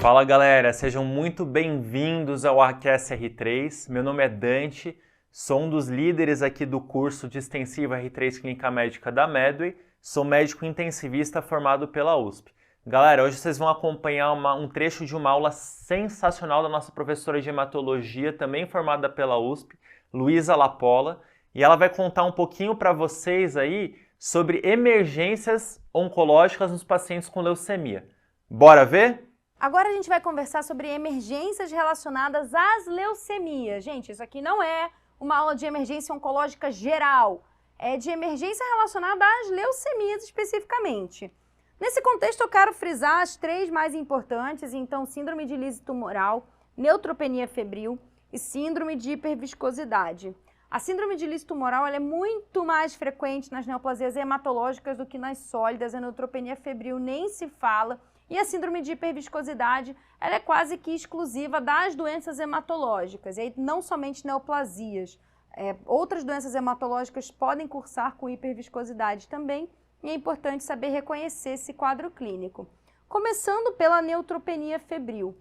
Fala galera, sejam muito bem-vindos ao Aquece R3. Meu nome é Dante, sou um dos líderes aqui do curso de Extensiva R3 Clínica Médica da Medway, sou médico intensivista formado pela USP. Galera, hoje vocês vão acompanhar um trecho de uma aula sensacional da nossa professora de hematologia, também formada pela USP, Luísa Lapola, e ela vai contar um pouquinho para vocês aí sobre emergências oncológicas nos pacientes com leucemia. Bora ver? Agora a gente vai conversar sobre emergências relacionadas às leucemias. Gente, isso aqui não é uma aula de emergência oncológica geral, é de emergência relacionada às leucemias especificamente. Nesse contexto eu quero frisar as três mais importantes, então síndrome de lise tumoral, neutropenia febril e síndrome de hiperviscosidade. A síndrome de lise tumoral ela é muito mais frequente nas neoplasias hematológicas do que nas sólidas, a neutropenia febril nem se fala. E a síndrome de hiperviscosidade, ela é quase que exclusiva das doenças hematológicas, e aí não somente neoplasias. Outras doenças hematológicas podem cursar com hiperviscosidade também, e é importante saber reconhecer esse quadro clínico. Começando pela neutropenia febril.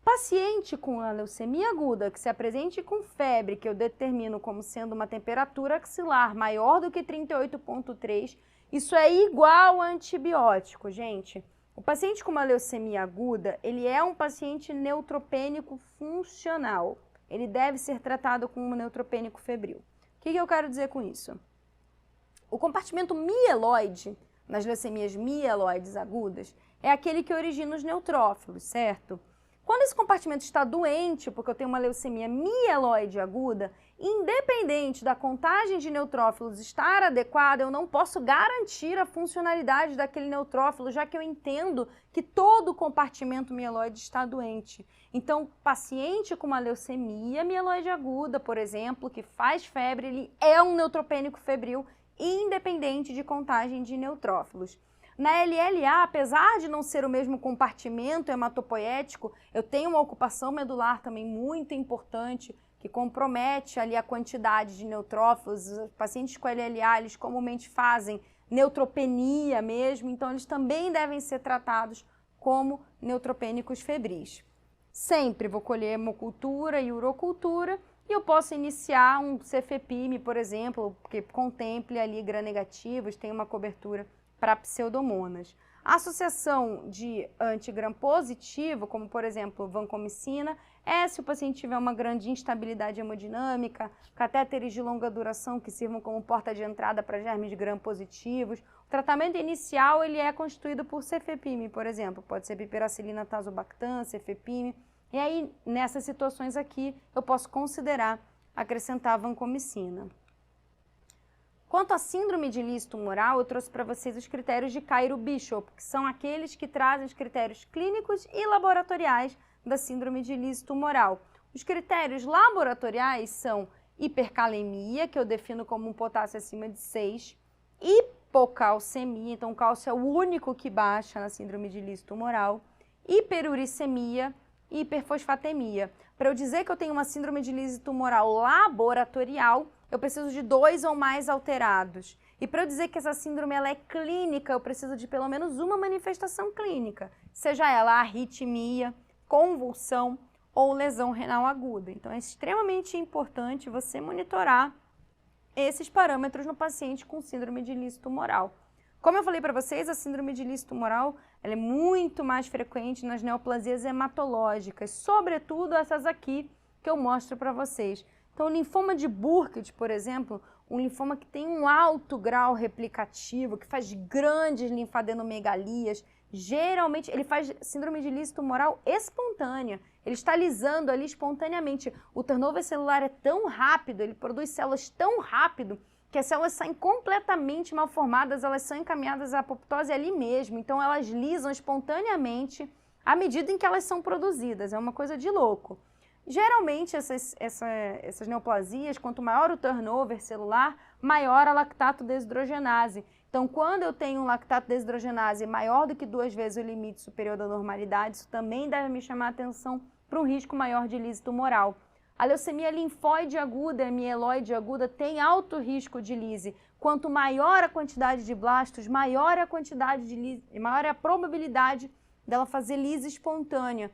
Paciente com a leucemia aguda que se apresente com febre, que eu determino como sendo uma temperatura axilar maior do que 38,3, isso é igual a antibiótico, gente. O paciente com uma leucemia aguda, ele é um paciente neutropênico funcional. Ele deve ser tratado com um neutropênico febril. O que eu quero dizer com isso? O compartimento mieloide, nas leucemias mieloides agudas, é aquele que origina os neutrófilos, certo? Quando esse compartimento está doente, porque eu tenho uma leucemia mieloide aguda, independente da contagem de neutrófilos estar adequada, eu não posso garantir a funcionalidade daquele neutrófilo, já que eu entendo que todo o compartimento mieloide está doente. Então, paciente com uma leucemia mieloide aguda, por exemplo, que faz febre, ele é um neutropênico febril, independente de contagem de neutrófilos. Na LLA, apesar de não ser o mesmo compartimento hematopoético, eu tenho uma ocupação medular também muito importante, que compromete ali a quantidade de neutrófilos. Os pacientes com LLA, eles comumente fazem neutropenia mesmo, então eles também devem ser tratados como neutropênicos febris. Sempre vou colher hemocultura e urocultura, e eu posso iniciar um CFEPIME, por exemplo, que contemple ali gram-negativos, tem uma cobertura para pseudomonas. A associação de antigram positivo, como por exemplo vancomicina, é se o paciente tiver uma grande instabilidade hemodinâmica, catéteres de longa duração que sirvam como porta de entrada para germes gram positivos. O tratamento inicial ele é constituído por cefepime, por exemplo, pode ser piperacilina tazobactam, cefepime, e aí nessas situações aqui eu posso considerar acrescentar vancomicina. Quanto à síndrome de lise tumoral, eu trouxe para vocês os critérios de Cairo-Bishop, que são aqueles que trazem os critérios clínicos e laboratoriais da síndrome de lise tumoral. Os critérios laboratoriais são hipercalemia, que eu defino como um potássio acima de 6, hipocalcemia, então o cálcio é o único que baixa na síndrome de lise tumoral, hiperuricemia e hiperfosfatemia. Para eu dizer que eu tenho uma síndrome de lise tumoral laboratorial, eu preciso de 2 ou mais alterados. E para eu dizer que essa síndrome ela é clínica, eu preciso de pelo menos uma manifestação clínica, seja ela arritmia, convulsão ou lesão renal aguda. Então é extremamente importante você monitorar esses parâmetros no paciente com síndrome de lise tumoral. Como eu falei para vocês, a síndrome de lise tumoral ela é muito mais frequente nas neoplasias hematológicas, sobretudo essas aqui que eu mostro para vocês. Então, o linfoma de Burkitt, por exemplo, um linfoma que tem um alto grau replicativo, que faz grandes linfadenomegalias, geralmente ele faz síndrome de lise tumoral espontânea. Ele está lisando ali espontaneamente. O turnover celular é tão rápido, ele produz células tão rápido, que as células saem completamente mal formadas, elas são encaminhadas à apoptose ali mesmo. Então, elas lisam espontaneamente à medida em que elas são produzidas. É uma coisa de louco. Geralmente, essas neoplasias, quanto maior o turnover celular, maior a lactato desidrogenase. Então, quando eu tenho um lactato desidrogenase maior do que 2 vezes o limite superior da normalidade, isso também deve me chamar a atenção para um risco maior de lise tumoral. A leucemia linfóide aguda e mieloide aguda tem alto risco de lise. Quanto maior a quantidade de blastos, maior é a quantidade de lise, maior é a probabilidade dela fazer lise espontânea.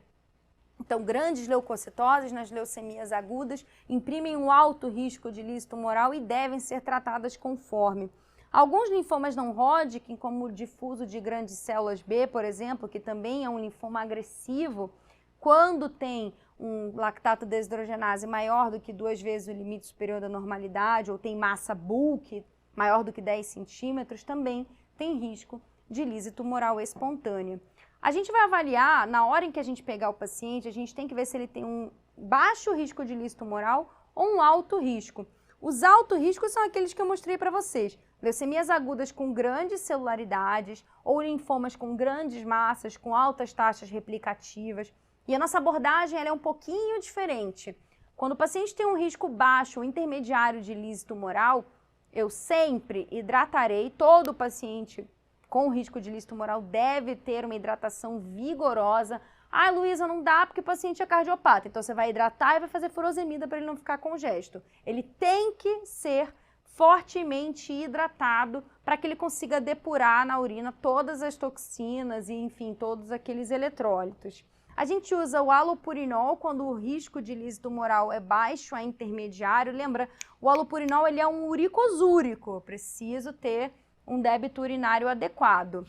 Então, grandes leucocitoses nas leucemias agudas imprimem um alto risco de lise tumoral e devem ser tratadas conforme. Alguns linfomas não Hodgkin, como o difuso de grandes células B, por exemplo, que também é um linfoma agressivo, quando tem um lactato desidrogenase maior do que 2 vezes o limite superior da normalidade, ou tem massa bulk maior do que 10 centímetros, também tem risco de lise tumoral espontânea. A gente vai avaliar, na hora em que a gente pegar o paciente, a gente tem que ver se ele tem um baixo risco de lise tumoral ou um alto risco. Os altos riscos são aqueles que eu mostrei para vocês. Leucemias agudas com grandes celularidades ou linfomas com grandes massas, com altas taxas replicativas. E a nossa abordagem ela é um pouquinho diferente. Quando o paciente tem um risco baixo ou intermediário de lise tumoral, eu sempre hidratarei todo o paciente com risco de lise tumoral deve ter uma hidratação vigorosa. Ah, Luísa, não dá porque o paciente é cardiopata. Então você vai hidratar e vai fazer furosemida para ele não ficar congesto. Ele tem que ser fortemente hidratado para que ele consiga depurar na urina todas as toxinas e, enfim, todos aqueles eletrólitos. A gente usa o alopurinol quando o risco de lise tumoral é baixo a intermediário. Lembra, o alopurinol ele é um uricosúrico. Eu preciso ter um débito urinário adequado.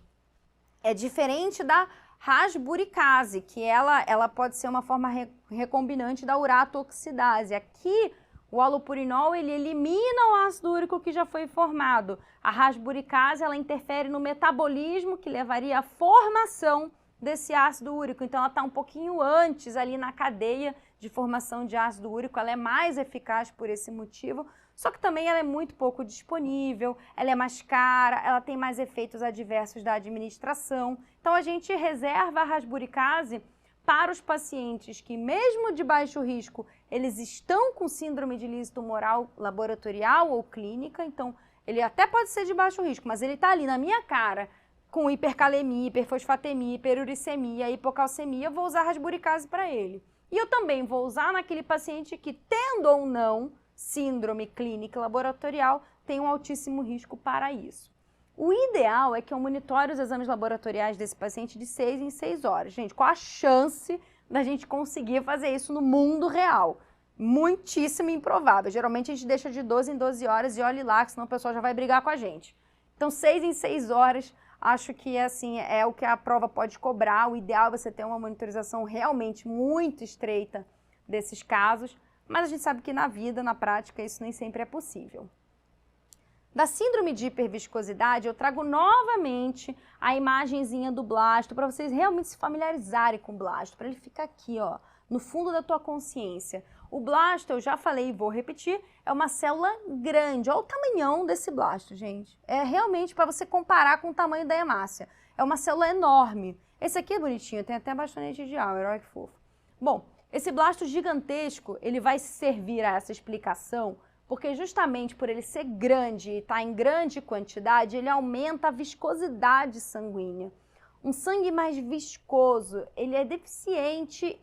É diferente da rasburicase, que ela pode ser uma forma recombinante da uratoxidase. Aqui, o alopurinol ele elimina o ácido úrico que já foi formado. A rasburicase ela interfere no metabolismo que levaria à formação desse ácido úrico. Então, ela está um pouquinho antes ali na cadeia de formação de ácido úrico. Ela é mais eficaz por esse motivo. Só que também ela é muito pouco disponível, ela é mais cara, ela tem mais efeitos adversos da administração. Então a gente reserva a rasburicase para os pacientes que, mesmo de baixo risco, eles estão com síndrome de lise tumoral laboratorial ou clínica. Então ele até pode ser de baixo risco, mas ele está ali na minha cara com hipercalemia, hiperfosfatemia, hiperuricemia, hipocalcemia, eu vou usar a rasburicase para ele. E eu também vou usar naquele paciente que, tendo ou não síndrome clínica laboratorial, tem um altíssimo risco para isso. O ideal é que eu monitore os exames laboratoriais desse paciente de 6 em 6 horas. Gente, qual a chance da gente conseguir fazer isso no mundo real? Muitíssimo improvável. Geralmente a gente deixa de 12 em 12 horas e olhe lá, que senão o pessoal já vai brigar com a gente. Então, 6 em 6 horas, acho que assim, é o que a prova pode cobrar. O ideal é você ter uma monitorização realmente muito estreita desses casos. Mas a gente sabe que na vida, na prática, isso nem sempre é possível. Da síndrome de hiperviscosidade, eu trago novamente a imagenzinha do blasto para vocês realmente se familiarizarem com o blasto, para ele ficar aqui, ó, no fundo da tua consciência. O blasto, eu já falei e vou repetir, é uma célula grande. Olha o tamanhão desse blasto, gente. É realmente para você comparar com o tamanho da hemácia. É uma célula enorme. Esse aqui é bonitinho, tem até bastonete de Auer, olha que fofo. Bom, esse blasto gigantesco, ele vai servir a essa explicação porque justamente por ele ser grande e estar em grande quantidade, ele aumenta a viscosidade sanguínea. Um sangue mais viscoso, ele é deficiente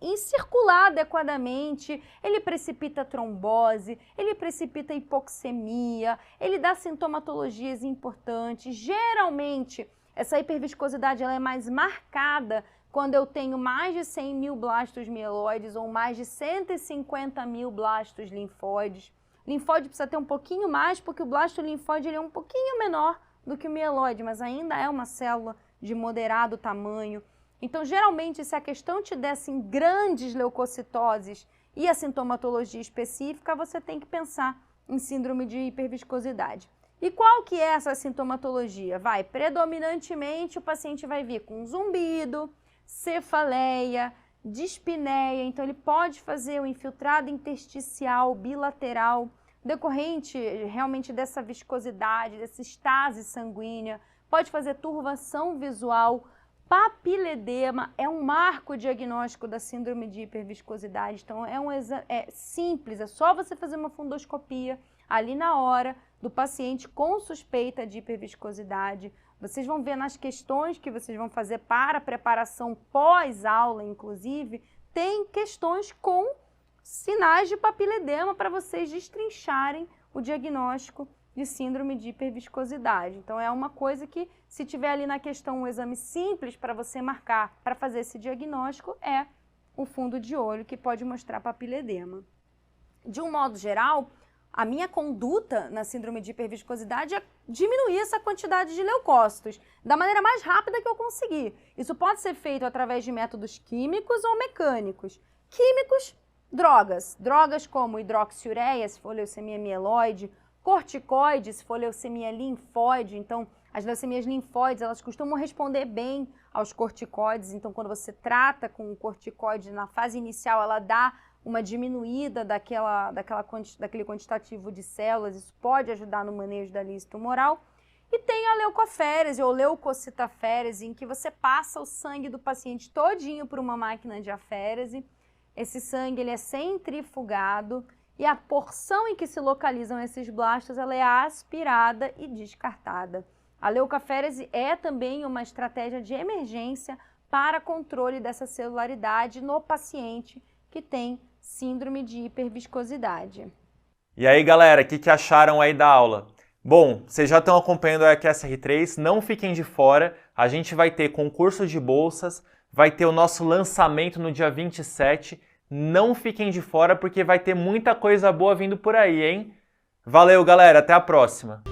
em circular adequadamente, ele precipita trombose, ele precipita hipoxemia, ele dá sintomatologias importantes. Geralmente, essa hiperviscosidade ela é mais marcada quando eu tenho mais de 100 mil blastos mieloides ou mais de 150 mil blastos linfóides. Linfóide precisa ter um pouquinho mais, porque o blasto linfóide ele é um pouquinho menor do que o mieloide, mas ainda é uma célula de moderado tamanho. Então, geralmente, se a questão te desse em grandes leucocitoses e a sintomatologia específica, você tem que pensar em síndrome de hiperviscosidade. E qual que é essa sintomatologia? Predominantemente o paciente vai vir com zumbido, cefaleia, dispneia, então ele pode fazer o infiltrado intersticial bilateral, decorrente realmente dessa viscosidade, dessa estase sanguínea, pode fazer turvação visual, papiledema, é um marco diagnóstico da síndrome de hiperviscosidade, então é simples, é só você fazer uma fundoscopia ali na hora do paciente com suspeita de hiperviscosidade. Vocês vão ver nas questões que vocês vão fazer para a preparação pós-aula, inclusive, tem questões com sinais de papiledema para vocês destrincharem o diagnóstico de síndrome de hiperviscosidade. Então, é uma coisa que, se tiver ali na questão um exame simples para você marcar, para fazer esse diagnóstico, é o fundo de olho, que pode mostrar papiledema. De um modo geral, a minha conduta na síndrome de hiperviscosidade é diminuir essa quantidade de leucócitos da maneira mais rápida que eu conseguir. Isso pode ser feito através de métodos químicos ou mecânicos. Químicos, drogas. Drogas como hidroxiureia, se for leucemia mieloide, corticoides, se for leucemia linfóide. Então, as leucemias linfóides, elas costumam responder bem aos corticoides. Então, quando você trata com o corticoide na fase inicial, ela dá uma diminuída daquele quantitativo de células. Isso pode ajudar no manejo da lise tumoral. E tem a leucoférese ou leucocitaférese, em que você passa o sangue do paciente todinho por uma máquina de aférese. Esse sangue ele é centrifugado e a porção em que se localizam esses blastos ela é aspirada e descartada. A leucoférese é também uma estratégia de emergência para controle dessa celularidade no paciente que tem síndrome de hiperviscosidade. E aí, galera, o que acharam aí da aula? Bom, vocês já estão acompanhando a EQSR3, não fiquem de fora, a gente vai ter concurso de bolsas, vai ter o nosso lançamento no dia 27, não fiquem de fora porque vai ter muita coisa boa vindo por aí, hein? Valeu, galera, até a próxima!